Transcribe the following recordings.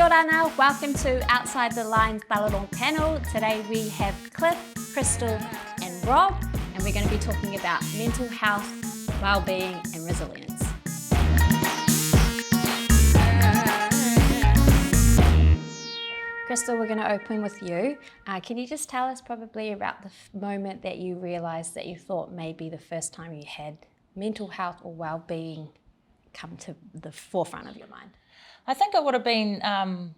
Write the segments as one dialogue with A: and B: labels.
A: Kia ora now, welcome to Outside the Lines Balalong panel. Today we have Cliff, Krystal and Rob, and we're going to be talking about mental health, well-being and resilience. Krystal, we're going to open with you. Can you just tell us probably about the moment that you realised that you thought maybe the first time you had mental health or well-being come to the forefront of your mind?
B: I think it would have been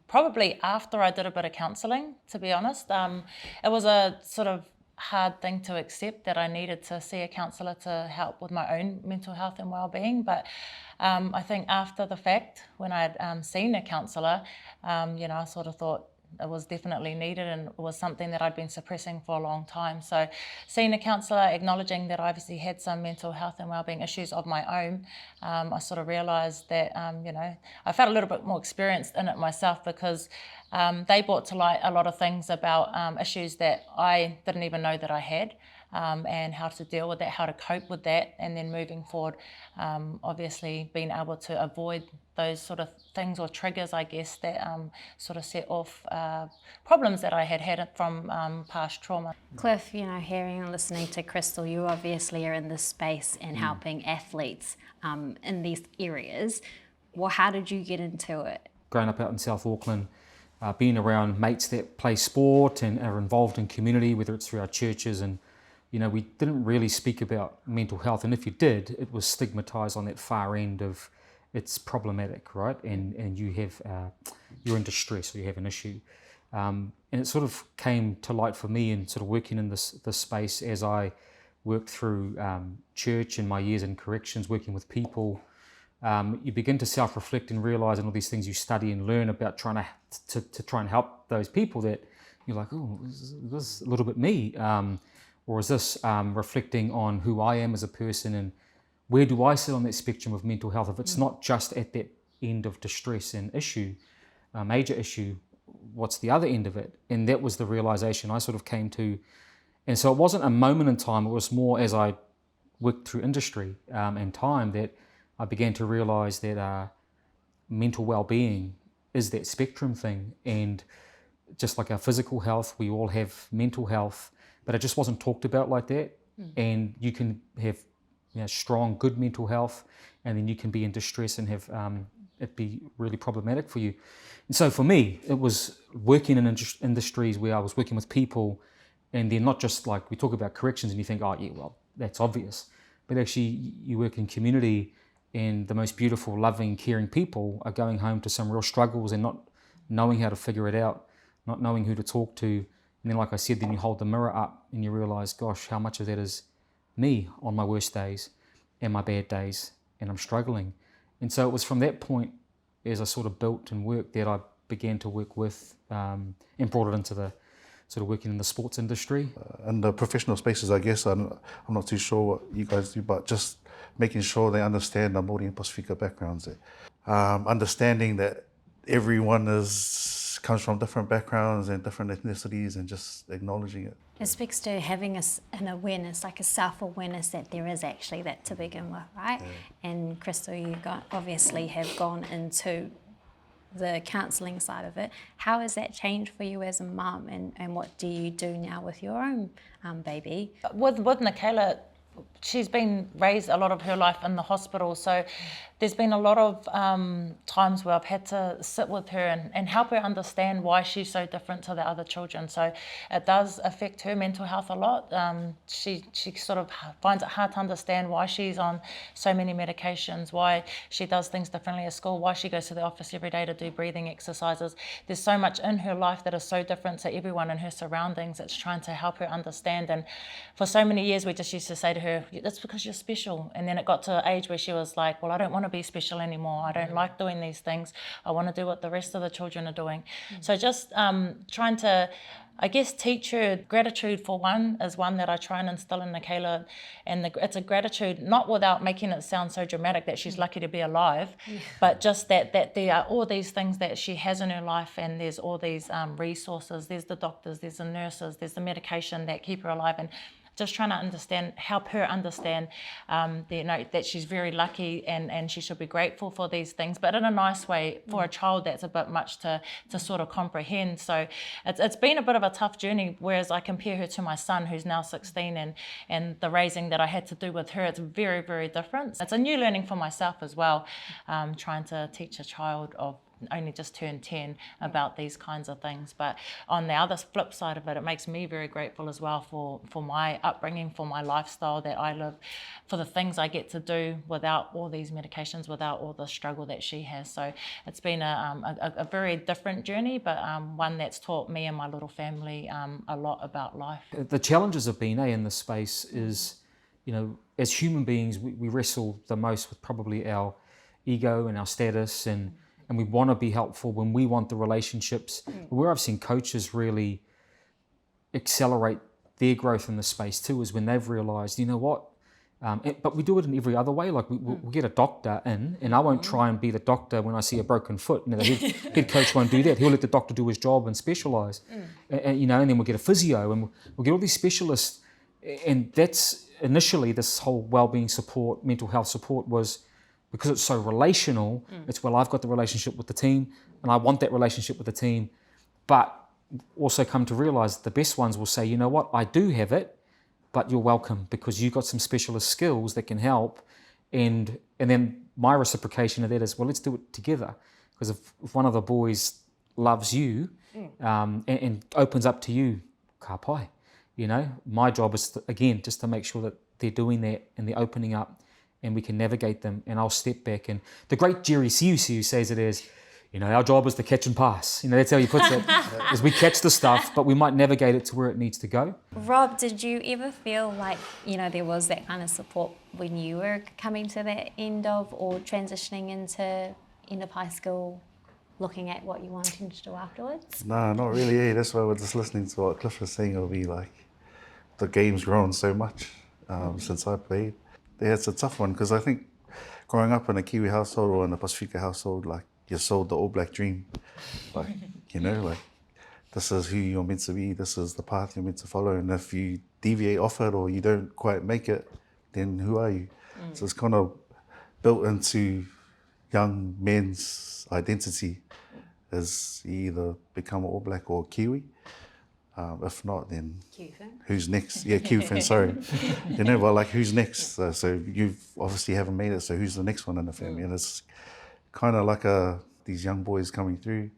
B: probably after I did a bit of counselling, to be honest. It was a sort of hard thing to accept that I needed to see a counsellor to help with my own mental health and well-being. But I think after the fact, when I'd seen a counsellor, I sort of thought it was definitely needed, and it was something that I'd been suppressing for a long time. So seeing a counsellor, acknowledging that I obviously had some mental health and wellbeing issues of my own, I sort of realised that, I felt a little bit more experienced in it myself, because they brought to light a lot of things about issues that I didn't even know that I had, and how to deal with that, how to cope with that, and then moving forward, obviously being able to avoid those sort of things or triggers, I guess, that sort of set off problems that I had from past trauma.
A: Cliff, hearing and listening to Krystal, you obviously are in this space and helping athletes in these areas. Well, how did you get into it?
C: Growing up out in South Auckland, being around mates that play sport and are involved in community, whether it's through our churches, and we didn't really speak about mental health, and if you did, it was stigmatized on that far end of it's problematic, right? And you have you're in distress or you have an issue, and it sort of came to light for me in sort of working in this space as I worked through church and my years in corrections, working with people. You begin to self-reflect and realize, and all these things you study and learn about trying to try and help those people, that you're like, oh, is this a little bit me? Or is this reflecting on who I am as a person, and where do I sit on that spectrum of mental health? If it's not just at that end of distress and issue, major issue, what's the other end of it? And that was the realization I sort of came to. And so it wasn't a moment in time, it was more as I worked through industry and time that I began to realize that mental well-being is that spectrum thing. And just like our physical health, we all have mental health, but it just wasn't talked about like that. And you can have strong, good mental health, and then you can be in distress and have it be really problematic for you. And so for me, it was working in industries where I was working with people, and then not just like, we talk about corrections and you think, oh yeah, well, that's obvious. But actually you work in community, and the most beautiful, loving, caring people are going home to some real struggles and not knowing how to figure it out, not knowing who to talk to. And then, like I said, then you hold the mirror up and you realize, gosh, how much of that is me on my worst days and my bad days, and I'm struggling. And so it was from that point, as I sort of built and worked, that I began to work with and brought it into the sort of working in the sports industry.
D: In the professional spaces, I guess, I'm not too sure what you guys do, but just making sure they understand the Māori and Pasifika backgrounds. Understanding that everyone comes from different backgrounds and different ethnicities, and just acknowledging it.
A: It speaks to having an awareness, like a self-awareness that there is actually that to begin with, right? Yeah. And Krystal, you obviously have gone into the counselling side of it. How has that changed for you as a mum, and what do you do now with your own baby?
B: With Michaela, she's been raised a lot of her life in the hospital, so there's been a lot of times where I've had to sit with her and help her understand why she's so different to the other children. So it does affect her mental health a lot. She sort of finds it hard to understand why she's on so many medications, why she does things differently at school, why she goes to the office every day to do breathing exercises. There's so much in her life that is so different to everyone in her surroundings. It's trying to help her understand. And for so many years, we just used to say to her, that's because you're special. And then it got to an age where she was like, well, I don't want to be special anymore. I don't like doing these things. I want to do what the rest of the children are doing. So just trying to, I guess, teach her gratitude, for one, is one that I try and instill in Michaela. And it's a gratitude, not without making it sound so dramatic that she's lucky to be alive, but just that there are all these things that she has in her life, and there's all these resources. There's the doctors, there's the nurses, there's the medication that keep her alive. And just trying to understand, help her understand, that she's very lucky and she should be grateful for these things, but in a nice way. For a child, that's a bit much to sort of comprehend. So it's been a bit of a tough journey, whereas I compare her to my son, who's now 16, and the raising that I had to do with her, it's very, very different. It's a new learning for myself as well, trying to teach a child of only just turned 10 about these kinds of things. But on the other flip side of it, it makes me very grateful as well for my upbringing, for my lifestyle that I live, for the things I get to do without all these medications, without all the struggle that she has. So it's been a very different journey, but one that's taught me and my little family a lot about life.
C: The challenges have been in this space is, as human beings, we wrestle the most with probably our ego and our status, and we want to be helpful when we want the relationships. Where I've seen coaches really accelerate their growth in the space too is when they've realised, but we do it in every other way. Like we'll get a doctor in, and I won't try and be the doctor when I see a broken foot. The head coach won't do that. He'll let the doctor do his job and specialise. And then we'll get a physio, and we'll get all these specialists. And that's initially this whole wellbeing support, mental health support was, because it's so relational, it's, well, I've got the relationship with the team and I want that relationship with the team, but also come to realise the best ones will say, you know what, I do have it, but you're welcome because you've got some specialist skills that can help. And then my reciprocation of that is, well, let's do it together. Because if one of the boys loves you and opens up to you, ka pai, my job is, just to make sure that they're doing that and they're opening up, and we can navigate them, and I'll step back. And the great Jerry Siusiu says it as, our job is to catch and pass. That's how he puts it, is we catch the stuff, but we might navigate it to where it needs to go.
A: Rob, did you ever feel like, there was that kind of support when you were coming to that end of, or transitioning into end of high school, looking at what you wanted to do afterwards?
D: No, not really. That's why we're just listening to what Cliff was saying. It'll be like, the game's grown so much since I played. Yeah, it's a tough one, because I think growing up in a Kiwi household or in a Pacifica household, like, you're sold the All Black dream. Like, this is who you're meant to be, this is the path you're meant to follow, and if you deviate off it or you don't quite make it, then who are you? So it's kind of built into young men's identity, as you either become an All Black or Kiwi. If not, then who's next? Yeah, Kiwi, sorry. But like, who's next? So you obviously haven't made it, so who's the next one in the family? And it's kind of like these young boys coming through.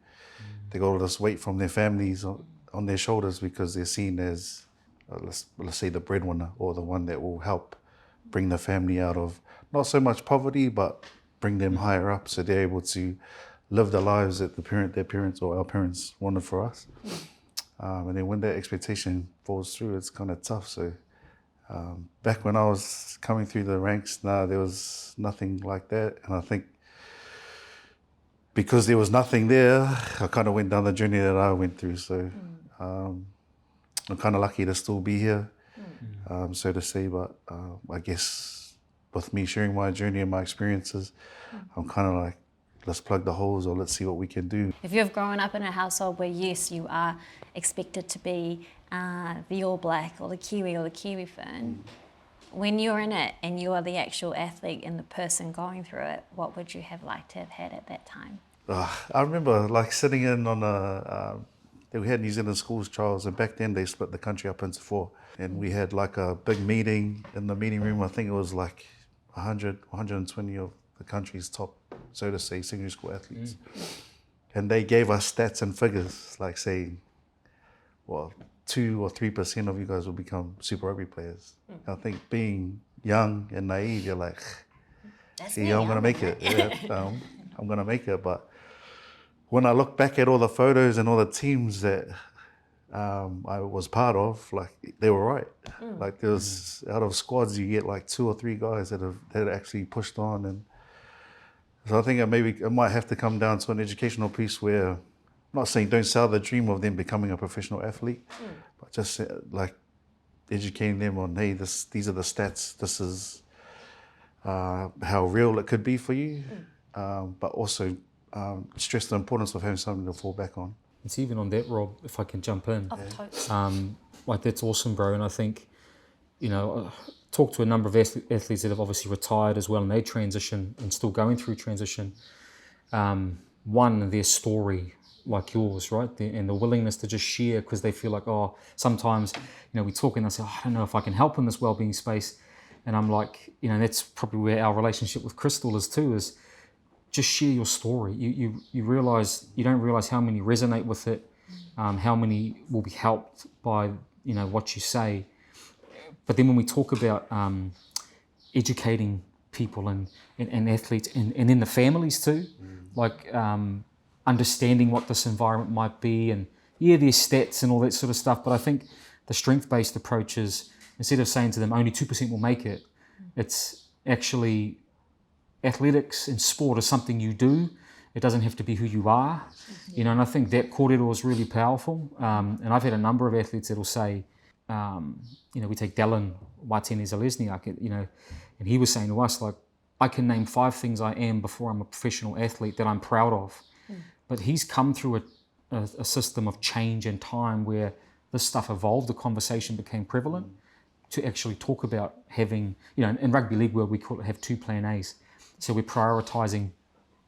D: They got all this weight from their families on their shoulders, because they're seen as, let's say, the breadwinner, or the one that will help bring the family out of not so much poverty, but bring them higher up, so they're able to live the lives that their parents or our parents wanted for us. And then when that expectation falls through, it's kind of tough. So back when I was coming through the ranks, there was nothing like that. And I think because there was nothing there, I kind of went down the journey that I went through. So I'm kind of lucky to still be here, so to say. But I guess with me sharing my journey and my experiences, I'm kind of like, let's plug the holes, or let's see what we can do.
A: If you've grown up in a household where, yes, you are expected to be the All Black or the Kiwi or the Kiwi Fern, when you're in it and you are the actual athlete and the person going through it, what would you have liked to have had at that time?
D: I remember like sitting in on we had New Zealand schools trials, and back then they split the country up into 4. And we had like a big meeting in the meeting room. I think it was like 120 of the country's top, so to say, secondary school athletes. And they gave us stats and figures, like saying, well, 2 or 3% of you guys will become Super Rugby players. I think being young and naive, you're like, I'm going to make it. Yeah, I'm going to make it. But when I look back at all the photos and all the teams that I was part of, like, they were right. Like, there was, out of squads, you get like 2 or 3 guys that actually pushed on. And so I think it might have to come down to an educational piece where, I'm not saying don't sell the dream of them becoming a professional athlete, but just like educating them on, hey, these are the stats, this is how real it could be for you, but also stress the importance of having something to fall back on.
C: It's even on that, Rob, if I can jump in.
A: Oh, totally.
C: Like, that's awesome, bro. And I think talked to a number of athletes that have obviously retired as well, and they transition and still going through transition. One, their story, like yours, right? And the willingness to just share, because they feel like, sometimes, we talk and I say, I don't know if I can help in this wellbeing space. And I'm like, that's probably where our relationship with Krystal is too, is just share your story. You don't realize how many resonate with it, how many will be helped by, what you say. But then when we talk about educating people and athletes and then the families too, like understanding what this environment might be, and there's stats and all that sort of stuff, but I think the strength-based approach is, instead of saying to them only 2% will make it, it's actually athletics and sport is something you do. It doesn't have to be who you are, and I think that kōrero is really powerful. And I've had a number of athletes that will say, we take Dylan Watene-Zalesniak, and he was saying to us, like, I can name 5 things I am before I'm a professional athlete that I'm proud of. But he's come through a system of change and time where this stuff evolved, the conversation became prevalent to actually talk about having, in rugby league world, we call it have 2 plan A's. So we're prioritising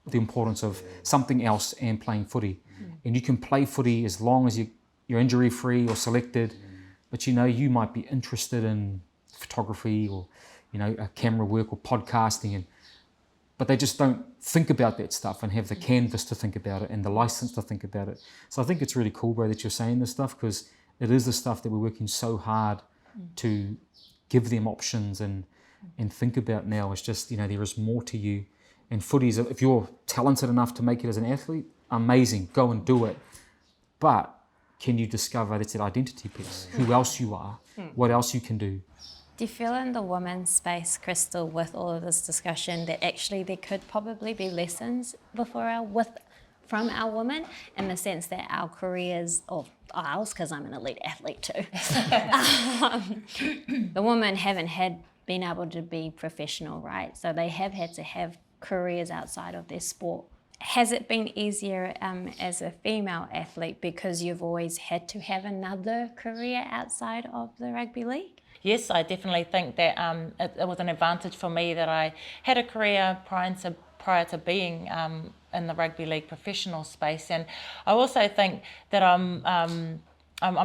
C: the importance of something else and playing footy. And you can play footy as long as you're injury-free or selected, but you might be interested in photography or, camera work or podcasting, but they just don't think about that stuff and have the canvas to think about it and the license to think about it. So I think it's really cool, bro, that you're saying this stuff, because it is the stuff that we're working so hard to give them options and think about now. It's just, there is more to you. And footy's, if you're talented enough to make it as an athlete, amazing, go and do it. But can you discover that's that identity piece, who else you are, what else you can do?
A: Do you feel in the women's space, Krystal, with all of this discussion, that actually there could probably be lessons from our women, in the sense that our careers, or ours, because I'm an elite athlete too, the women haven't been able to be professional, right? So they have had to have careers outside of their sport. Has it been easier as a female athlete because you've always had to have another career outside of the rugby league?
B: Yes, I definitely think that it was an advantage for me that I had a career prior to being in the rugby league professional space, and I also think that I'm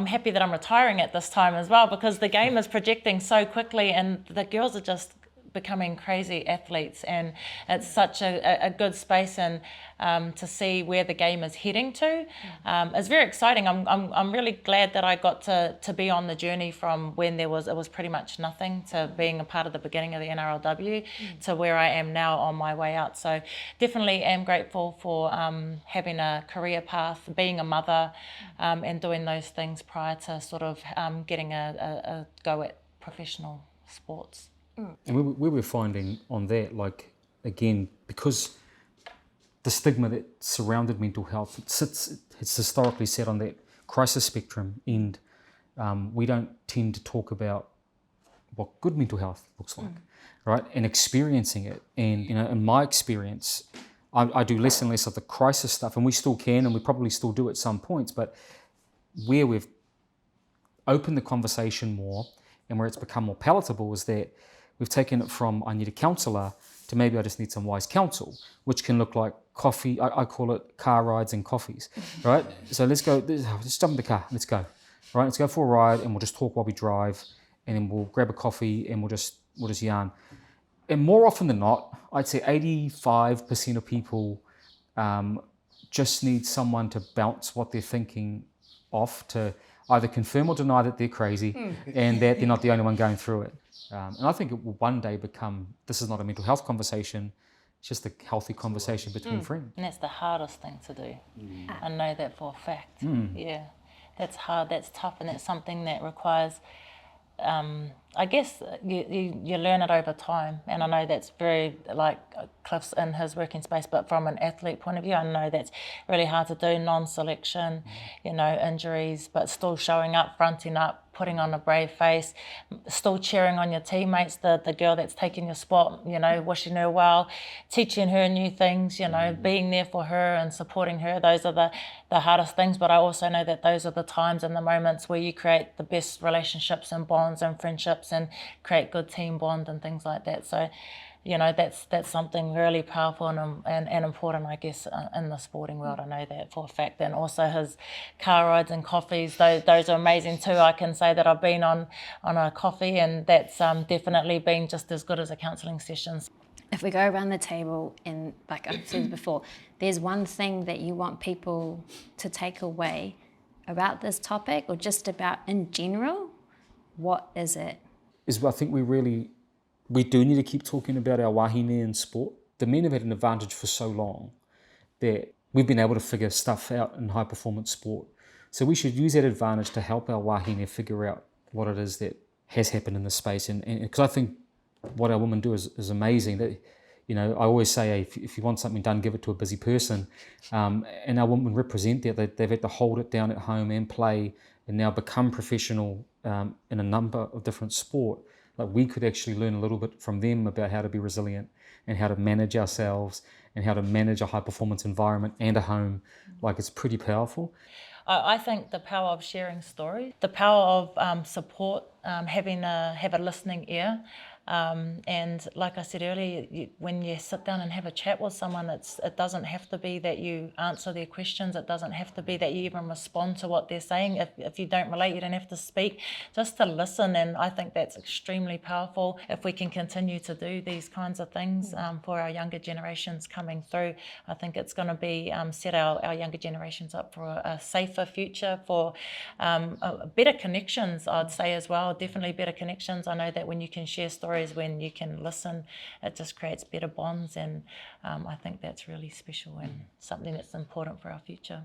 B: happy that I'm retiring at this time as well, because the game is projecting so quickly and the girls are just becoming crazy athletes, and it's such a good space, and to see where the game is heading to is very exciting. I'm really glad that I got to be on the journey from when it was pretty much nothing to being a part of the beginning of the NRLW to where I am now on my way out. So definitely am grateful for having a career path, being a mother, and doing those things prior to sort of getting a go at professional sports.
C: And we were finding on that, like, again, because the stigma that surrounded mental health, it's historically sat on that crisis spectrum, and we don't tend to talk about what good mental health looks like, right? And experiencing it. And, in my experience, I do less and less of the crisis stuff, and we still can, and we probably still do at some points, but where we've opened the conversation more and where it's become more palatable is that we've taken it from I need a counsellor to maybe I just need some wise counsel, which can look like coffee. I call it car rides and coffees, right? So let's jump in the car, let's go, right? Let's go for a ride and we'll just talk while we drive, and then we'll grab a coffee and we'll just yarn. And more often than not, I'd say 85% of people just need someone to bounce what they're thinking off, to either confirm or deny that they're crazy and that they're not the only one going through it. And I think it will one day become, this is not a mental health conversation, it's just a healthy conversation between friends.
B: And that's the hardest thing to do. I know that for a fact. Yeah, that's hard, that's tough, and that's something that requires, I guess you learn it over time. And I know that's very, like Cliff's in his working space, but from an athlete point of view, I know that's really hard to do, non-selection, injuries, but still showing up, fronting up, putting on a brave face, still cheering on your teammates, the girl that's taking your spot, you know, wishing her well, teaching her new things, you know, being there for her and supporting her. Those are the hardest things, but I also know that those are the times and the moments where you create the best relationships and bonds and friendships and create good team bond and things like that. So, you know, that's something really powerful and important, I guess, in the sporting world. I know that for a fact. And also his car rides and coffees, those are amazing too. I can say that I've been on a coffee, and that's definitely been just as good as a counselling session.
A: If we go around the table, and like I've said before, there's one thing that you want people to take away about this topic, or just about in general, what is it?
C: I think we do need to keep talking about our wahine in sport. The men have had an advantage for so long that we've been able to figure stuff out in high performance sport. So we should use that advantage to help our wahine figure out what it is that has happened in the space. And because I think what our women do is amazing. That, you know, I always say, hey, if you want something done, give it to a busy person. And our women represent that. They've had to hold it down at home and play, and now become professional in a number of different sport. Like, we could actually learn a little bit from them about how to be resilient and how to manage ourselves and how to manage a high performance environment and a home. Like, it's pretty powerful.
B: I think the power of sharing stories, the power of support, have a listening ear. And like I said earlier, when you sit down and have a chat with someone, it doesn't have to be that you answer their questions. It doesn't have to be that you even respond to what they're saying. If you don't relate, you don't have to speak, just to listen. And I think that's extremely powerful. If we can continue to do these kinds of things for our younger generations coming through, I think it's going to be set our younger generations up for a safer future, for better connections, I'd say as well. Definitely better connections. I know that when you can share stories, when you can listen, it just creates better bonds, and I think that's really special and something that's important for our future.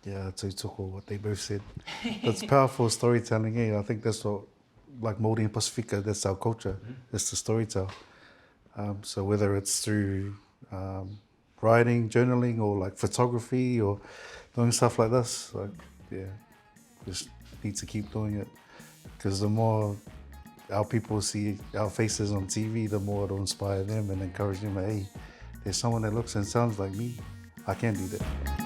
D: Yeah, to talk what they both said. That's powerful storytelling, eh? I think that's what, like Māori and Pacifica, that's our culture. It's the storytell. So whether it's through writing, journaling, or like photography, or doing stuff like this, like, yeah, just need to keep doing it, because the more our people see our faces on TV, the more it'll inspire them and encourage them, hey, there's someone that looks and sounds like me. I can do that.